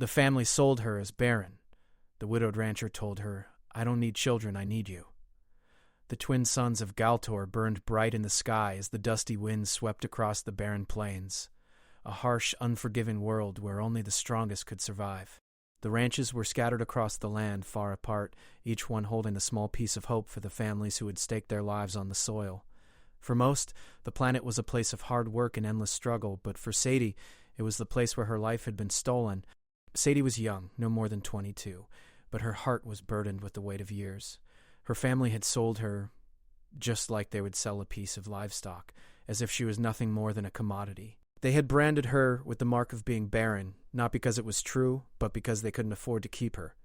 The family sold her as Barren. The widowed rancher told her, "I don't need children, I need you." The twin suns of Galtor burned bright in the sky as the dusty wind swept across the barren plains, a harsh, unforgiving world where only the strongest could survive. The ranches were scattered across the land, far apart, each one holding a small piece of hope for the families who had staked their lives on the soil. For most, the planet was a place of hard work and endless struggle, but for Sadie, it was the place where her life had been stolen. Sadie was young, no more than 22, but her heart was burdened with the weight of years. Her family had sold her just like they would sell a piece of livestock, as if she was nothing more than a commodity. They had branded her with the mark of being barren, not because it was true, but because they couldn't afford to keep her.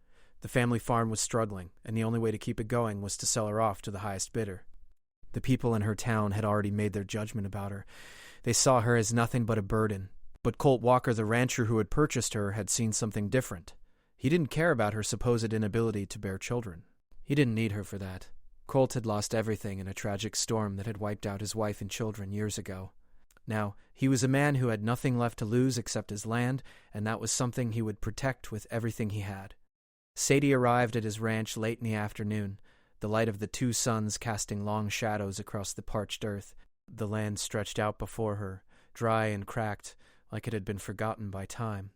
The family farm was struggling, and the only way to keep it going was to sell her off to the highest bidder. The people in her town had already made their judgment about her. They saw her as nothing but a burden. But Colt Walker, the rancher who had purchased her, had seen something different. He didn't care about her supposed inability to bear children. He didn't need her for that. Colt had lost everything in a tragic storm that had wiped out his wife and children years ago. Now, he was a man who had nothing left to lose except his land, and that was something he would protect with everything he had. Sadie arrived at his ranch late in the afternoon, the light of the two suns casting long shadows across the parched earth. The land stretched out before her, dry and cracked, like it had been forgotten by time.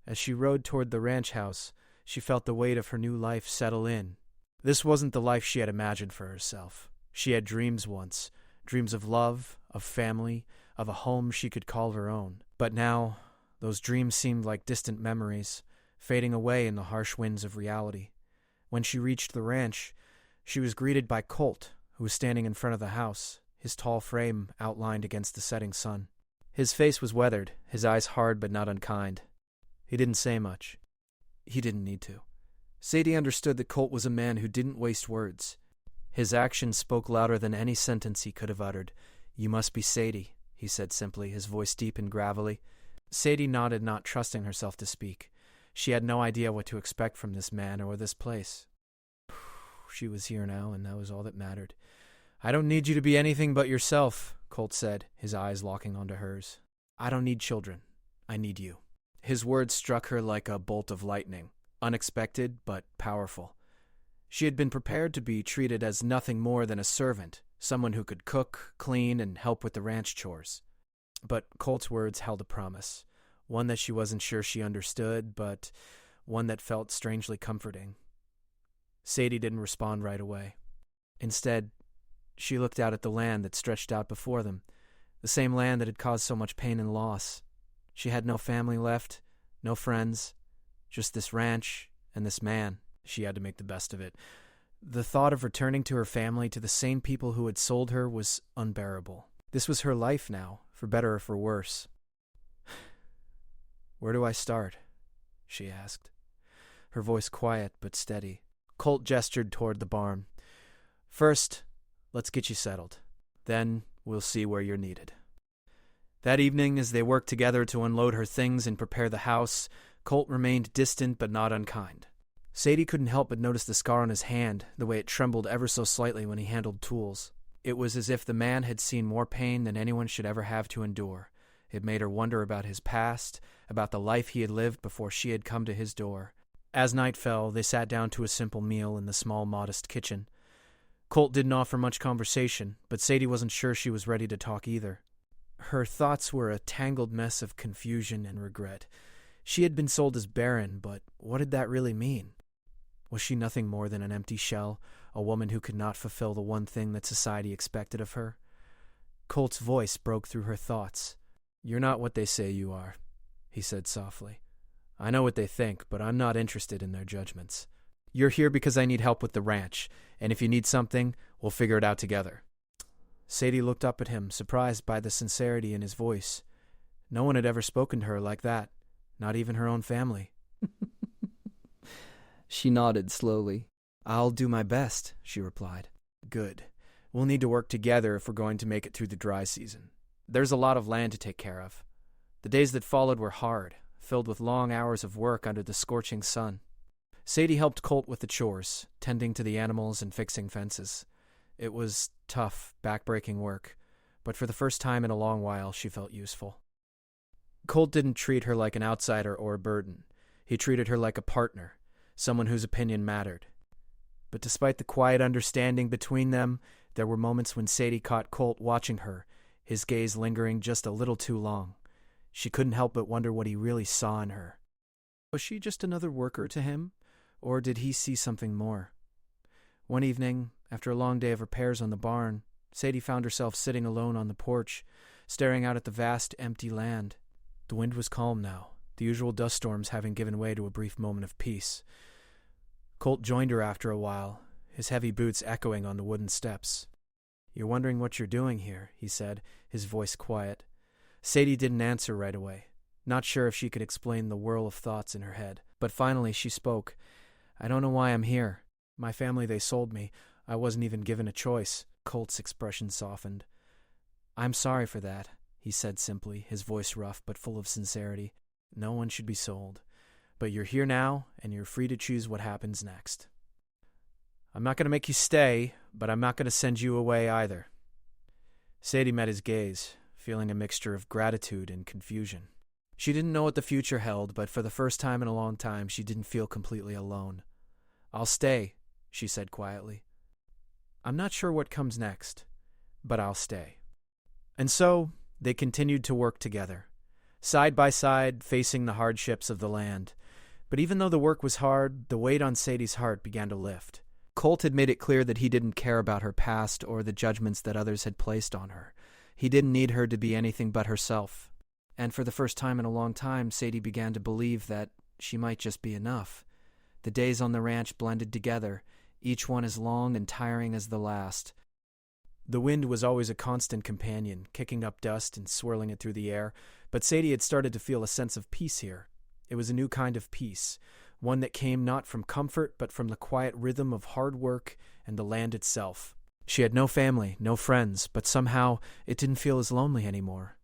As she rode toward the ranch house, she felt the weight of her new life settle in. This wasn't the life she had imagined for herself. She had dreams once, dreams of love, of family, of a home she could call her own. But now, those dreams seemed like distant memories, fading away in the harsh winds of reality. When she reached the ranch, she was greeted by Colt, who was standing in front of the house, his tall frame outlined against the setting sun. His face was weathered, his eyes hard but not unkind. He didn't say much. He didn't need to. Sadie understood that Colt was a man who didn't waste words. His actions spoke louder than any sentence he could have uttered. "You must be Sadie," he said simply, his voice deep and gravelly. Sadie nodded, not trusting herself to speak. She had no idea what to expect from this man or this place. She was here now, and that was all that mattered. "I don't need you to be anything but yourself," Colt said, his eyes locking onto hers. "I don't need children. I need you." His words struck her like a bolt of lightning, unexpected but powerful. She had been prepared to be treated as nothing more than a servant, someone who could cook, clean, and help with the ranch chores. But Colt's words held a promise, one that she wasn't sure she understood, but one that felt strangely comforting. Sadie didn't respond right away. Instead, she looked out at the land that stretched out before them, the same land that had caused so much pain and loss. She had no family left, no friends, just this ranch and this man. She had to make the best of it. The thought of returning to her family, to the same people who had sold her, was unbearable. This was her life now, for better or for worse. "Where do I start?" she asked, her voice quiet but steady. Colt gestured toward the barn. "First, let's get you settled. Then we'll see where you're needed." That evening, as they worked together to unload her things and prepare the house, Colt remained distant but not unkind. Sadie couldn't help but notice the scar on his hand, the way it trembled ever so slightly when he handled tools. It was as if the man had seen more pain than anyone should ever have to endure. It made her wonder about his past, about the life he had lived before she had come to his door. As night fell, they sat down to a simple meal in the small, modest kitchen. Colt didn't offer much conversation, but Sadie wasn't sure she was ready to talk either. Her thoughts were a tangled mess of confusion and regret. She had been sold as barren, but what did that really mean? Was she nothing more than an empty shell, a woman who could not fulfill the one thing that society expected of her? Colt's voice broke through her thoughts. "You're not what they say you are," he said softly. "I know what they think, but I'm not interested in their judgments. You're here because I need help with the ranch, and if you need something, we'll figure it out together." Sadie looked up at him, surprised by the sincerity in his voice. No one had ever spoken to her like that, not even her own family. She nodded slowly. "I'll do my best," she replied. "Good. We'll need to work together if we're going to make it through the dry season. There's a lot of land to take care of." The days that followed were hard, filled with long hours of work under the scorching sun. Sadie helped Colt with the chores, tending to the animals and fixing fences. It was tough, back-breaking work, but for the first time in a long while, she felt useful. Colt didn't treat her like an outsider or a burden. He treated her like a partner, someone whose opinion mattered. But despite the quiet understanding between them, there were moments when Sadie caught Colt watching her, his gaze lingering just a little too long. She couldn't help but wonder what he really saw in her. Was she just another worker to him, or did he see something more? One evening, after a long day of repairs on the barn, Sadie found herself sitting alone on the porch, staring out at the vast, empty land. The wind was calm now, the usual dust storms having given way to a brief moment of peace. Colt joined her after a while, his heavy boots echoing on the wooden steps. "You're wondering what you're doing here," he said, his voice quiet. Sadie didn't answer right away, not sure if she could explain the whirl of thoughts in her head. But finally she spoke. "I don't know why I'm here. My family, they sold me. I wasn't even given a choice." Colt's expression softened. "I'm sorry for that," he said simply, his voice rough but full of sincerity. "No one should be sold. But you're here now, and you're free to choose what happens next. I'm not going to make you stay, but I'm not going to send you away either." Sadie met his gaze, feeling a mixture of gratitude and confusion. She didn't know what the future held, but for the first time in a long time, she didn't feel completely alone. "I'll stay," she said quietly. "I'm not sure what comes next, but I'll stay." And so, they continued to work together, side by side, facing the hardships of the land. But even though the work was hard, the weight on Sadie's heart began to lift. Colt had made it clear that he didn't care about her past or the judgments that others had placed on her. He didn't need her to be anything but herself. And for the first time in a long time, Sadie began to believe that she might just be enough. The days on the ranch blended together, each one as long and tiring as the last. The wind was always a constant companion, kicking up dust and swirling it through the air, but Sadie had started to feel a sense of peace here. It was a new kind of peace, one that came not from comfort but from the quiet rhythm of hard work and the land itself. She had no family, no friends, but somehow it didn't feel as lonely anymore.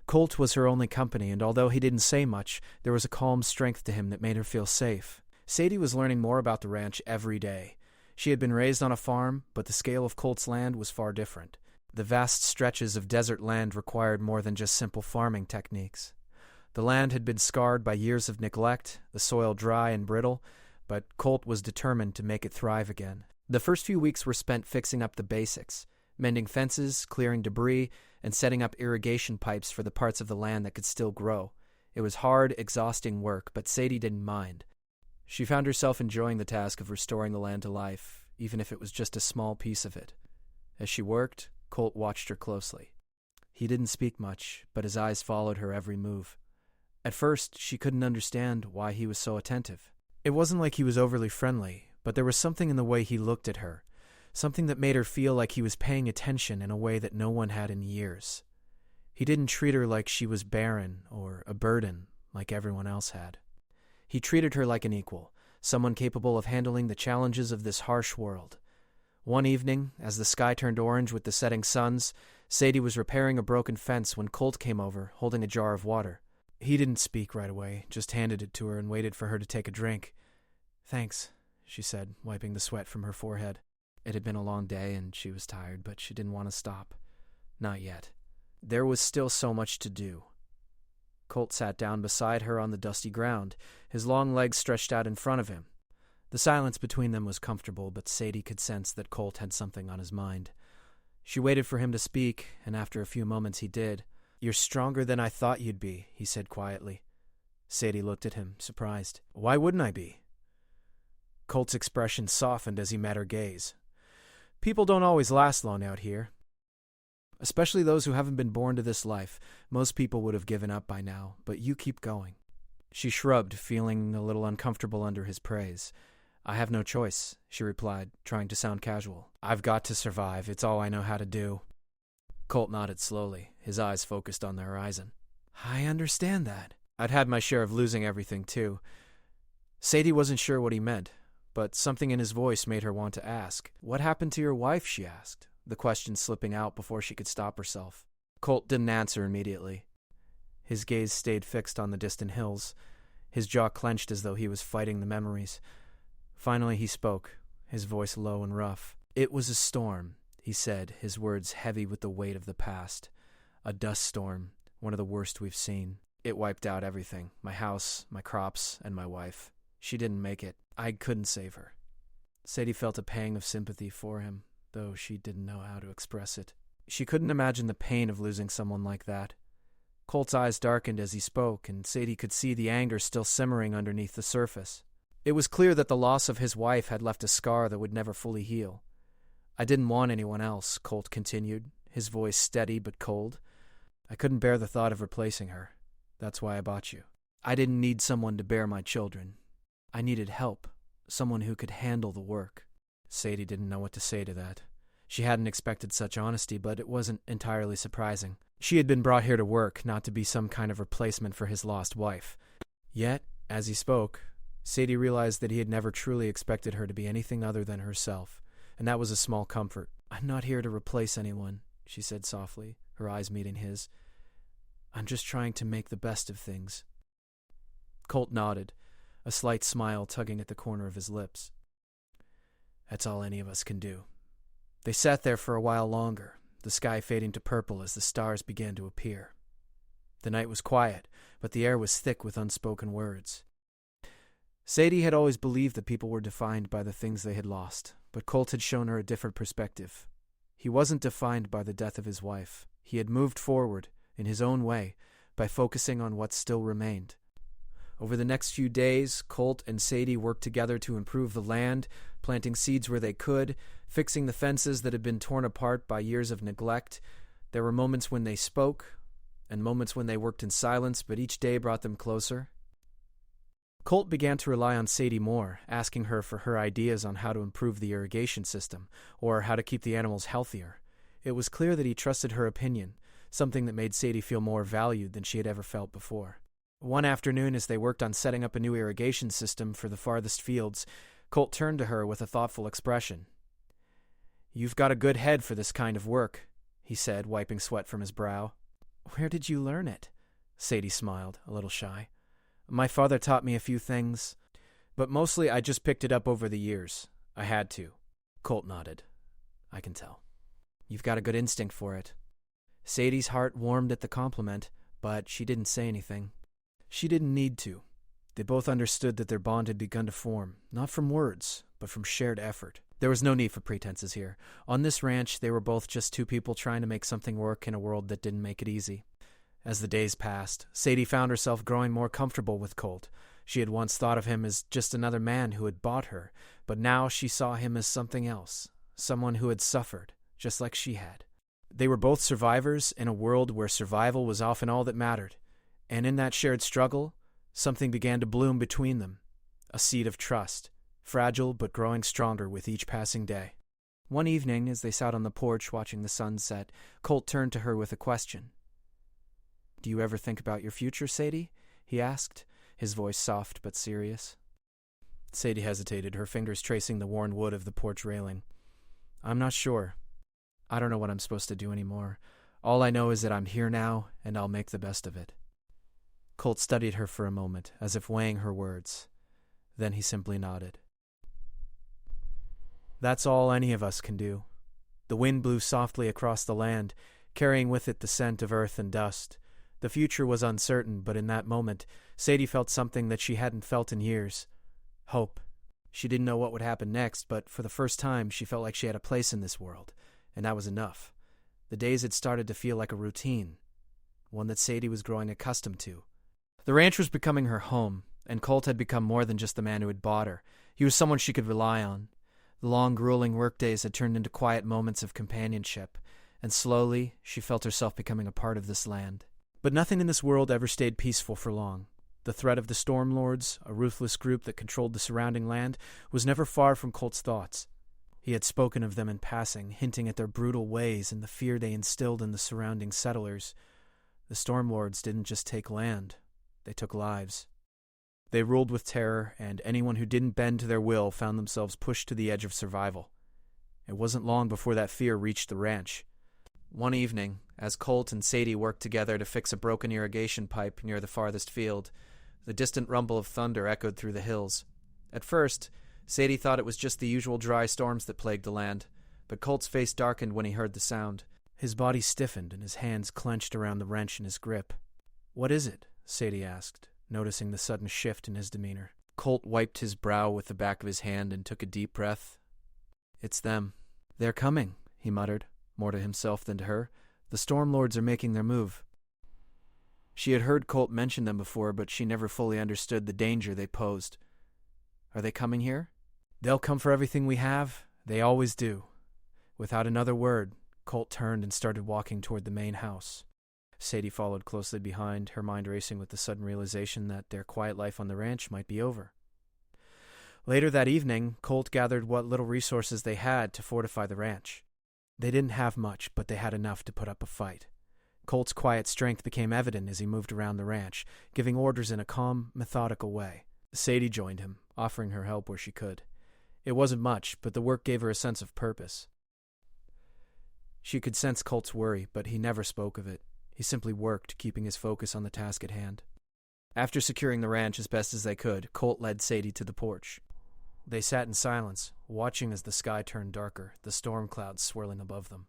Colt was her only company, and although he didn't say much, there was a calm strength to him that made her feel safe. Sadie was learning more about the ranch every day. She had been raised on a farm, but the scale of Colt's land was far different. The vast stretches of desert land required more than just simple farming techniques. The land had been scarred by years of neglect, the soil dry and brittle, but Colt was determined to make it thrive again. The first few weeks were spent fixing up the basics, mending fences, clearing debris, and setting up irrigation pipes for the parts of the land that could still grow. It was hard, exhausting work, but Sadie didn't mind. She found herself enjoying the task of restoring the land to life, even if it was just a small piece of it. As she worked, Colt watched her closely. He didn't speak much, but his eyes followed her every move. At first, she couldn't understand why he was so attentive. It wasn't like he was overly friendly, but there was something in the way he looked at her, something that made her feel like he was paying attention in a way that no one had in years. He didn't treat her like she was barren or a burden like everyone else had. He treated her like an equal, someone capable of handling the challenges of this harsh world. One evening, as the sky turned orange with the setting suns, Sadie was repairing a broken fence when Colt came over, holding a jar of water. He didn't speak right away, just handed it to her and waited for her to take a drink. "Thanks," she said, wiping the sweat from her forehead. It had been a long day and she was tired, but she didn't want to stop. Not yet. There was still so much to do. Colt sat down beside her on the dusty ground, his long legs stretched out in front of him. The silence between them was comfortable, but Sadie could sense that Colt had something on his mind. She waited for him to speak, and after a few moments he did. "You're stronger than I thought you'd be," he said quietly. Sadie looked at him, surprised. "Why wouldn't I be?" Colt's expression softened as he met her gaze. "People don't always last long out here. Especially those who haven't been born to this life. Most people would have given up by now, but you keep going." She shrugged, feeling a little uncomfortable under his praise. "I have no choice," she replied, trying to sound casual. "I've got to survive. It's all I know how to do." Colt nodded slowly, his eyes focused on the horizon. "I understand that. I'd had my share of losing everything, too." Sadie wasn't sure what he meant, but something in his voice made her want to ask. "What happened to your wife?" she asked, the question slipping out before she could stop herself. Colt didn't answer immediately. His gaze stayed fixed on the distant hills, his jaw clenched as though he was fighting the memories. Finally he spoke, his voice low and rough. "It was a storm," he said, his words heavy with the weight of the past. "A dust storm, one of the worst we've seen. It wiped out everything. My house, my crops, and my wife. She didn't make it. I couldn't save her. Sadie felt a pang of sympathy for him, though she didn't know how to express it. She couldn't imagine the pain of losing someone like that. Colt's eyes darkened as he spoke, and Sadie could see the anger still simmering underneath the surface. It was clear that the loss of his wife had left a scar that would never fully heal. I didn't want anyone else, Colt continued, his voice steady but cold. I couldn't bear the thought of replacing her. That's why I bought you. I didn't need someone to bear my children. I needed help, someone who could handle the work. Sadie didn't know what to say to that. She hadn't expected such honesty, but it wasn't entirely surprising. She had been brought here to work, not to be some kind of replacement for his lost wife. Yet, as he spoke, Sadie realized that he had never truly expected her to be anything other than herself, and that was a small comfort. I'm not here to replace anyone, she said softly, her eyes meeting his. I'm just trying to make the best of things. Colt nodded, a slight smile tugging at the corner of his lips. That's all any of us can do. They sat there for a while longer, the sky fading to purple as the stars began to appear. The night was quiet, but the air was thick with unspoken words. Sadie had always believed that people were defined by the things they had lost, but Colt had shown her a different perspective. He wasn't defined by the death of his wife. He had moved forward, in his own way, by focusing on what still remained. Over the next few days, Colt and Sadie worked together to improve the land, planting seeds where they could, fixing the fences that had been torn apart by years of neglect. There were moments when they spoke, and moments when they worked in silence, but each day brought them closer. Colt began to rely on Sadie more, asking her for her ideas on how to improve the irrigation system, or how to keep the animals healthier. It was clear that he trusted her opinion, something that made Sadie feel more valued than she had ever felt before. One afternoon, as they worked on setting up a new irrigation system for the farthest fields, Colt turned to her with a thoughtful expression. You've got a good head for this kind of work, he said, wiping sweat from his brow. Where did you learn it? Sadie smiled, a little shy. My father taught me a few things, but mostly I just picked it up over the years. I had to. Colt nodded. I can tell. You've got a good instinct for it. Sadie's heart warmed at the compliment, but she didn't say anything. She didn't need to. They both understood that their bond had begun to form, not from words, but from shared effort. There was no need for pretenses here. On this ranch, they were both just two people trying to make something work in a world that didn't make it easy. As the days passed, Sadie found herself growing more comfortable with Colt. She had once thought of him as just another man who had bought her, but now she saw him as something else, someone who had suffered, just like she had. They were both survivors in a world where survival was often all that mattered, and in that shared struggle, something began to bloom between them, a seed of trust, fragile but growing stronger with each passing day. One evening, as they sat on the porch watching the sun set, Colt turned to her with a question. Do you ever think about your future, Sadie? He asked, his voice soft but serious. Sadie hesitated, her fingers tracing the worn wood of the porch railing. I'm not sure. I don't know what I'm supposed to do anymore. All I know is that I'm here now, and I'll make the best of it. Colt studied her for a moment, as if weighing her words. Then he simply nodded. That's all any of us can do. The wind blew softly across the land, carrying with it the scent of earth and dust. The future was uncertain, but in that moment, Sadie felt something that she hadn't felt in years. Hope. She didn't know what would happen next, but for the first time, she felt like she had a place in this world, and that was enough. The days had started to feel like a routine, one that Sadie was growing accustomed to. The ranch was becoming her home, and Colt had become more than just the man who had bought her. He was someone she could rely on. The long, grueling workdays had turned into quiet moments of companionship, and slowly she felt herself becoming a part of this land. But nothing in this world ever stayed peaceful for long. The threat of the Storm Lords, a ruthless group that controlled the surrounding land, was never far from Colt's thoughts. He had spoken of them in passing, hinting at their brutal ways and the fear they instilled in the surrounding settlers. The Storm Lords didn't just take land, they took lives. They ruled with terror, and anyone who didn't bend to their will found themselves pushed to the edge of survival. It wasn't long before that fear reached the ranch. One evening, as Colt and Sadie worked together to fix a broken irrigation pipe near the farthest field, the distant rumble of thunder echoed through the hills. At first, Sadie thought it was just the usual dry storms that plagued the land, but Colt's face darkened when he heard the sound. His body stiffened and his hands clenched around the wrench in his grip. What is it? Sadie asked, noticing the sudden shift in his demeanor. Colt wiped his brow with the back of his hand and took a deep breath. "It's them." "They're coming," he muttered, more to himself than to her. "The Stormlords are making their move." She had heard Colt mention them before, but she never fully understood the danger they posed. "Are they coming here?" "They'll come for everything we have. They always do." Without another word, Colt turned and started walking toward the main house. Sadie followed closely behind, her mind racing with the sudden realization that their quiet life on the ranch might be over. Later that evening, Colt gathered what little resources they had to fortify the ranch. They didn't have much, but they had enough to put up a fight. Colt's quiet strength became evident as he moved around the ranch, giving orders in a calm, methodical way. Sadie joined him, offering her help where she could. It wasn't much, but the work gave her a sense of purpose. She could sense Colt's worry, but he never spoke of it. He simply worked, keeping his focus on the task at hand. After securing the ranch as best as they could, Colt led Sadie to the porch. They sat in silence, watching as the sky turned darker, the storm clouds swirling above them.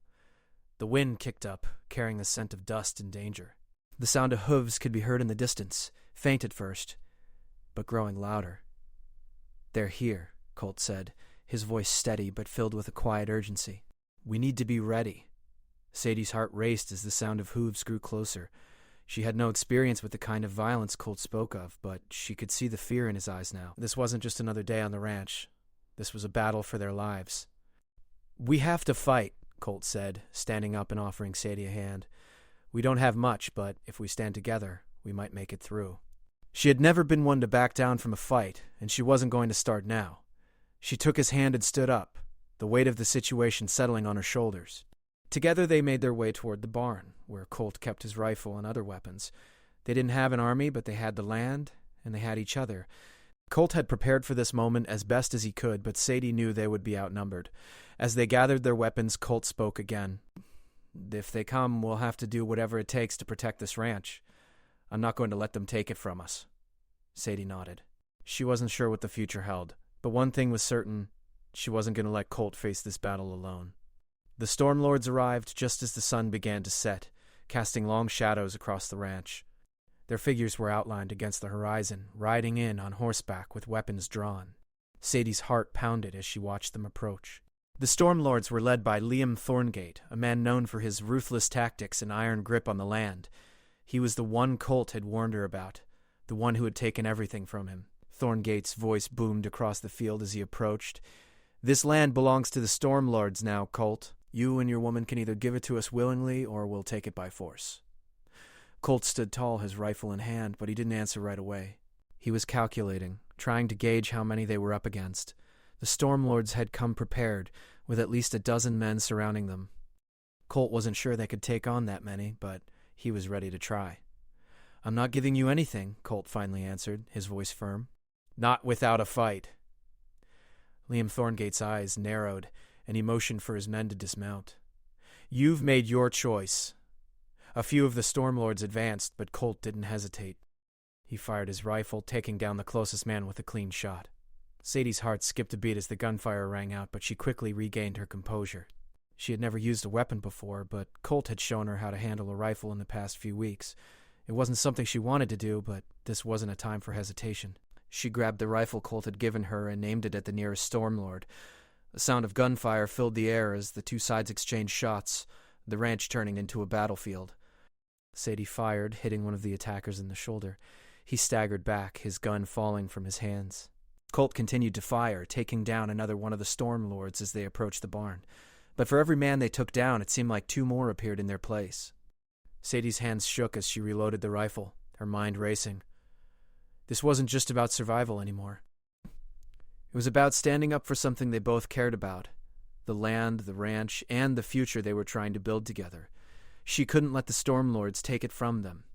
The wind kicked up, carrying the scent of dust and danger. The sound of hooves could be heard in the distance, faint at first, but growing louder. "They're here," Colt said, his voice steady but filled with a quiet urgency. "We need to be ready." Sadie's heart raced as the sound of hooves grew closer. She had no experience with the kind of violence Colt spoke of, but she could see the fear in his eyes now. This wasn't just another day on the ranch. This was a battle for their lives. "We have to fight," Colt said, standing up and offering Sadie a hand. "We don't have much, but if we stand together, we might make it through." She had never been one to back down from a fight, and she wasn't going to start now. She took his hand and stood up, the weight of the situation settling on her shoulders. Together they made their way toward the barn, where Colt kept his rifle and other weapons. They didn't have an army, but they had the land, and they had each other. Colt had prepared for this moment as best as he could, but Sadie knew they would be outnumbered. As they gathered their weapons, Colt spoke again. "If they come, we'll have to do whatever it takes to protect this ranch. I'm not going to let them take it from us." Sadie nodded. She wasn't sure what the future held, but one thing was certain: she wasn't going to let Colt face this battle alone. The Stormlords arrived just as the sun began to set, casting long shadows across the ranch. Their figures were outlined against the horizon, riding in on horseback with weapons drawn. Sadie's heart pounded as she watched them approach. The Stormlords were led by Liam Thorngate, a man known for his ruthless tactics and iron grip on the land. He was the one Colt had warned her about, the one who had taken everything from him. Thorngate's voice boomed across the field as he approached. "This land belongs to the Stormlords now, Colt. You and your woman can either give it to us willingly or we'll take it by force." Colt stood tall, his rifle in hand, but he didn't answer right away. He was calculating, trying to gauge how many they were up against. The Stormlords had come prepared, with at least a dozen men surrounding them. Colt wasn't sure they could take on that many, but he was ready to try. "I'm not giving you anything," Colt finally answered, his voice firm. "Not without a fight." Liam Thorngate's eyes narrowed, and he motioned for his men to dismount. "You've made your choice." A few of the Stormlords advanced, but Colt didn't hesitate. He fired his rifle, taking down the closest man with a clean shot. Sadie's heart skipped a beat as the gunfire rang out, but she quickly regained her composure. She had never used a weapon before, but Colt had shown her how to handle a rifle in the past few weeks. It wasn't something she wanted to do, but this wasn't a time for hesitation. She grabbed the rifle Colt had given her and aimed it at the nearest Stormlord. The sound of gunfire filled the air as the two sides exchanged shots, the ranch turning into a battlefield. Sadie fired, hitting one of the attackers in the shoulder. He staggered back, his gun falling from his hands. Colt continued to fire, taking down another one of the Stormlords as they approached the barn. But for every man they took down, it seemed like two more appeared in their place. Sadie's hands shook as she reloaded the rifle, her mind racing. This wasn't just about survival anymore. It was about standing up for something they both cared about: the land, the ranch, and the future they were trying to build together. She couldn't let the Stormlords take it from them.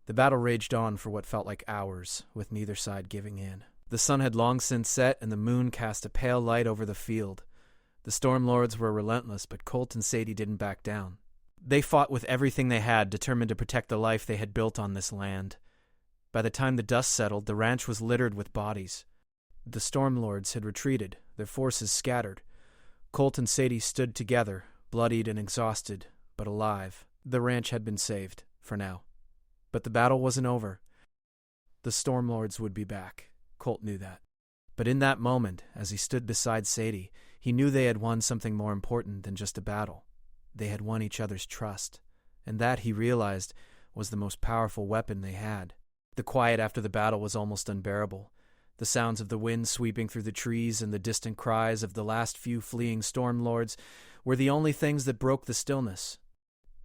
The battle raged on for what felt like hours, with neither side giving in. The sun had long since set, and the moon cast a pale light over the field. The Stormlords were relentless, but Colt and Sadie didn't back down. They fought with everything they had, determined to protect the life they had built on this land. By the time the dust settled, the ranch was littered with bodies. The Stormlords had retreated, their forces scattered. Colt and Sadie stood together, bloodied and exhausted, but alive. The ranch had been saved, for now. But the battle wasn't over. The Stormlords would be back. Colt knew that. But in that moment, as he stood beside Sadie, he knew they had won something more important than just a battle. They had won each other's trust, and that, he realized, was the most powerful weapon they had. The quiet after the battle was almost unbearable. The sounds of the wind sweeping through the trees and the distant cries of the last few fleeing Stormlords were the only things that broke the stillness.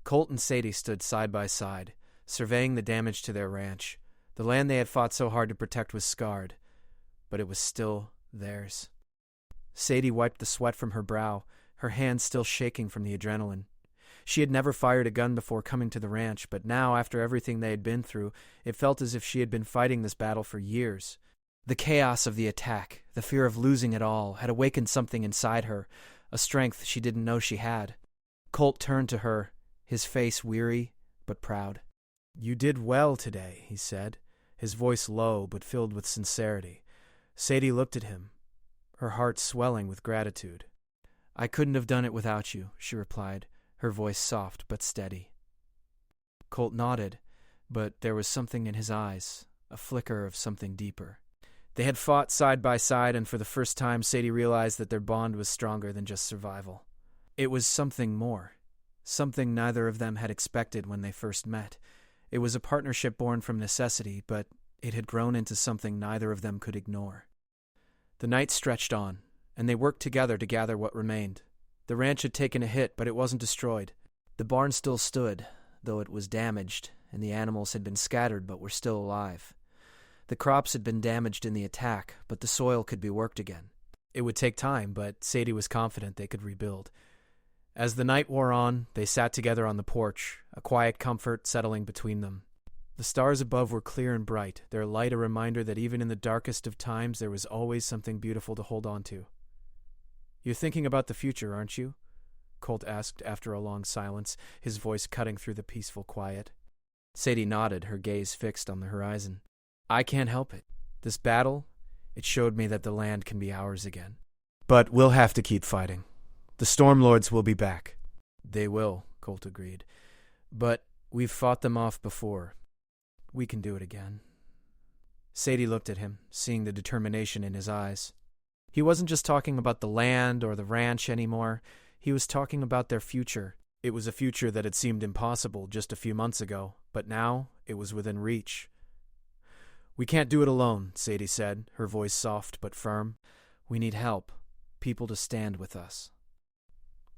Colt and Sadie stood side by side, surveying the damage to their ranch. The land they had fought so hard to protect was scarred, but it was still theirs. Sadie wiped the sweat from her brow, her hands still shaking from the adrenaline. She had never fired a gun before coming to the ranch, but now, after everything they had been through, it felt as if she had been fighting this battle for years. The chaos of the attack, the fear of losing it all, had awakened something inside her, a strength she didn't know she had. Colt turned to her, his face weary but proud. "You did well today," he said, his voice low but filled with sincerity. Sadie looked at him, her heart swelling with gratitude. "I couldn't have done it without you," she replied, her voice soft but steady. Colt nodded, but there was something in his eyes, a flicker of something deeper. They had fought side by side, and for the first time Sadie realized that their bond was stronger than just survival. It was something more, something neither of them had expected when they first met. It was a partnership born from necessity, but it had grown into something neither of them could ignore. The night stretched on, and they worked together to gather what remained. The ranch had taken a hit, but it wasn't destroyed. The barn still stood, though it was damaged, and the animals had been scattered but were still alive. The crops had been damaged in the attack, but the soil could be worked again. It would take time, but Sadie was confident they could rebuild. As the night wore on, they sat together on the porch, a quiet comfort settling between them. The stars above were clear and bright, their light a reminder that even in the darkest of times there was always something beautiful to hold on to. "You're thinking about the future, aren't you?" Colt asked after a long silence, his voice cutting through the peaceful quiet. Sadie nodded, her gaze fixed on the horizon. "I can't help it. This battle, it showed me that the land can be ours again. But we'll have to keep fighting. The Stormlords will be back." "They will," Colt agreed. "But we've fought them off before. We can do it again." Sadie looked at him, seeing the determination in his eyes. He wasn't just talking about the land or the ranch anymore. He was talking about their future. It was a future that had seemed impossible just a few months ago, but now it was within reach. "We can't do it alone," Sadie said, her voice soft but firm. "We need help, people to stand with us."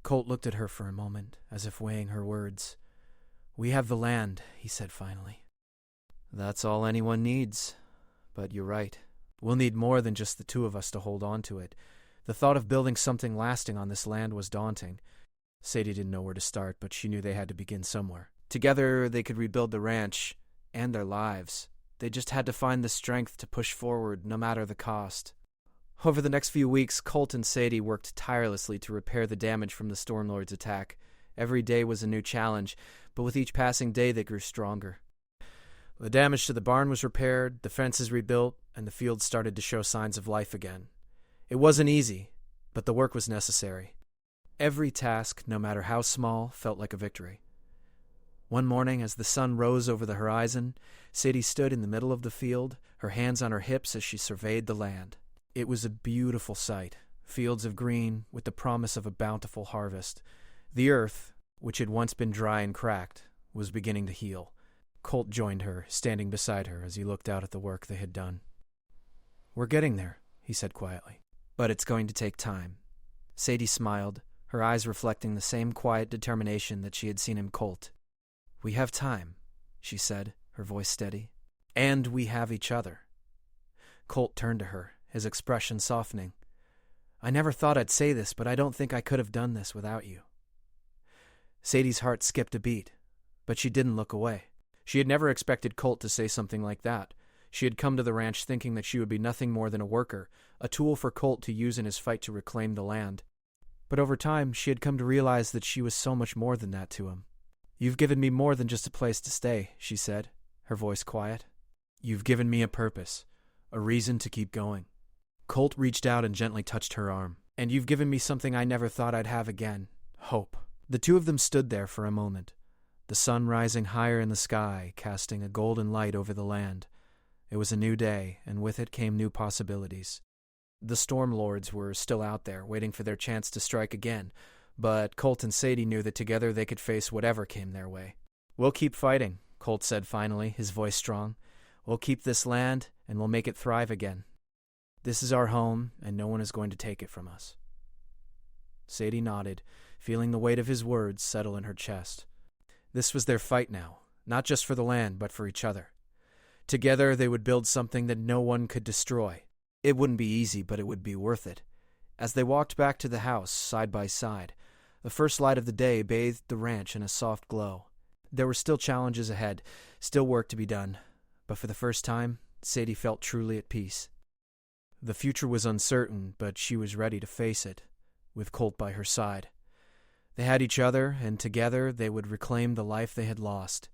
Colt looked at her for a moment, as if weighing her words. "We have the land," he said finally. "That's all anyone needs. But you're right. We'll need more than just the two of us to hold on to it. The thought of building something lasting on this land was daunting." Sadie didn't know where to start, but she knew they had to begin somewhere. Together they could rebuild the ranch and their lives. They just had to find the strength to push forward, no matter the cost. Over the next few weeks, Colt and Sadie worked tirelessly to repair the damage from the Stormlord's attack. Every day was a new challenge, but with each passing day they grew stronger. The damage to the barn was repaired, the fences rebuilt, and the field started to show signs of life again. It wasn't easy, but the work was necessary. Every task, no matter how small, felt like a victory. One morning, as the sun rose over the horizon, Sadie stood in the middle of the field, her hands on her hips as she surveyed the land. It was a beautiful sight, fields of green with the promise of a bountiful harvest. The earth, which had once been dry and cracked, was beginning to heal. Colt joined her, standing beside her as he looked out at the work they had done. "We're getting there," he said quietly. "But it's going to take time." Sadie smiled, her eyes reflecting the same quiet determination that she had seen in Colt. "We have time," she said, her voice steady. "And we have each other." Colt turned to her, his expression softening. "I never thought I'd say this, but I don't think I could have done this without you." Sadie's heart skipped a beat, but she didn't look away. She had never expected Colt to say something like that. She had come to the ranch thinking that she would be nothing more than a worker, a tool for Colt to use in his fight to reclaim the land. But over time, she had come to realize that she was so much more than that to him. "You've given me more than just a place to stay," she said, her voice quiet. "You've given me a purpose, a reason to keep going." Colt reached out and gently touched her arm. "And you've given me something I never thought I'd have again, hope." The two of them stood there for a moment, the sun rising higher in the sky, casting a golden light over the land. It was a new day, and with it came new possibilities. The Storm Lords were still out there, waiting for their chance to strike again, but Colt and Sadie knew that together they could face whatever came their way. "We'll keep fighting," Colt said finally, his voice strong. "We'll keep this land, and we'll make it thrive again. This is our home, and no one is going to take it from us." Sadie nodded, feeling the weight of his words settle in her chest. This was their fight now, not just for the land, but for each other. Together they would build something that no one could destroy. It wouldn't be easy, but it would be worth it. As they walked back to the house, side by side, the first light of the day bathed the ranch in a soft glow. There were still challenges ahead, still work to be done, but for the first time, Sadie felt truly at peace. The future was uncertain, but she was ready to face it, with Colt by her side. They had each other, and together they would reclaim the life they had lost.